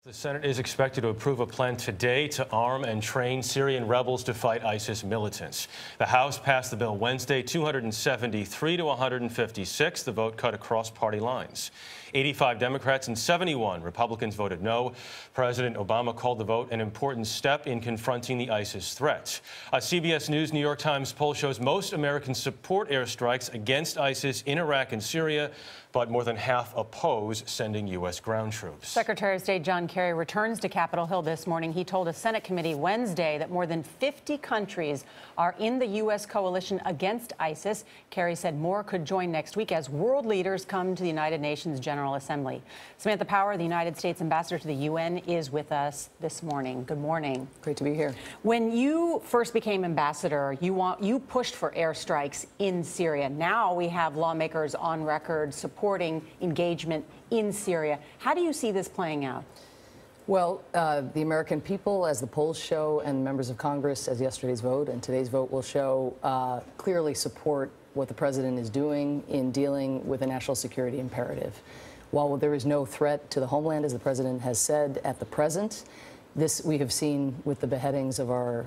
The Senate is expected to approve a plan today to arm and train Syrian rebels to fight ISIS militants. The House passed the bill Wednesday, 273 to 156. The vote cut across party lines. 85 Democrats and 71 Republicans voted no. President Obama called the vote an important step in confronting the ISIS threat. A CBS News New York Times poll shows most Americans support airstrikes against ISIS in Iraq and Syria, but more than half oppose sending U.S. ground troops. Secretary of State John Kerry returns to Capitol Hill this morning. He told a Senate committee Wednesday that more than 50 countries are in the U.S. coalition against ISIS. Kerry said more could join next week as world leaders come to the United Nations General Assembly. Samantha Power, the United States ambassador to the UN, is with us this morning. Good morning. Great to be here. When you first became ambassador, you pushed for airstrikes in Syria. Now we have lawmakers on record supporting engagement in Syria. How do you see this playing out? Well, the American people, as the polls show, and members of Congress, as yesterday's vote and today's vote will show, clearly support what the president is doing in dealing with a national security imperative. While there is no threat to the homeland, as the president has said at the present, this we have seen with the beheadings of our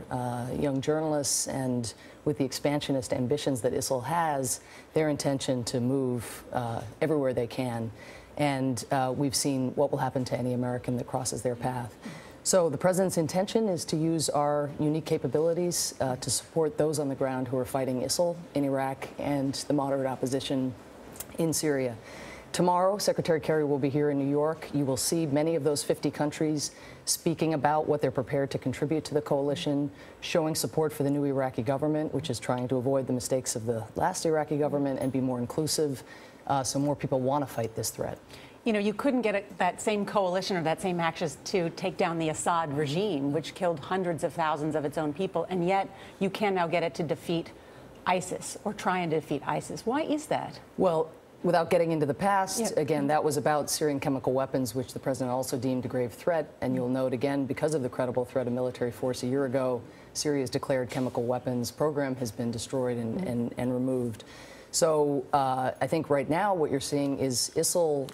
young journalists and with the expansionist ambitions that ISIL has, their intention to move everywhere they can. And we've seen what will happen to any American that crosses their path. So the president's intention is to use our unique capabilities to support those on the ground who are fighting ISIL in Iraq and the moderate opposition in Syria. Tomorrow, Secretary Kerry will be here in New York. You will see many of those 50 countries speaking about what they're prepared to contribute to the coalition, showing support for the new Iraqi government, which is trying to avoid the mistakes of the last Iraqi government and be more inclusive, so more people want to fight this threat. You know, you couldn't get that same coalition or that same access to take down the Assad regime, which killed hundreds of thousands of its own people, and yet you can now get it to defeat ISIS or try and defeat ISIS. Why is that? Well, without getting into the past, again, that was about Syrian chemical weapons, which the president also deemed a grave threat. And you'll note, again, because of the credible threat of military force a year ago, Syria's declared chemical weapons program has been destroyed and removed. So I think right now what you're seeing is ISIL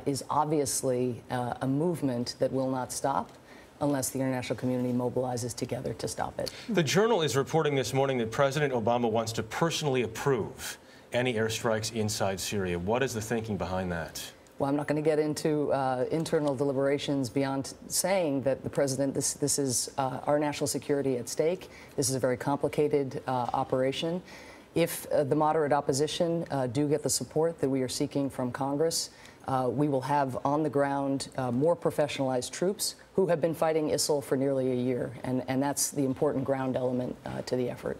is obviously a movement that will not stop unless the international community mobilizes together to stop it. The Journal is reporting this morning that President Obama wants to personally approve any airstrikes inside Syria. What is the thinking behind that? Well, I'm not going to get into internal deliberations beyond saying that the president, this is our national security at stake. This is a very complicated operation. If the moderate opposition do get the support that we are seeking from Congress, we will have on the ground more professionalized troops who have been fighting ISIL for nearly a year, and that's the important ground element to the effort.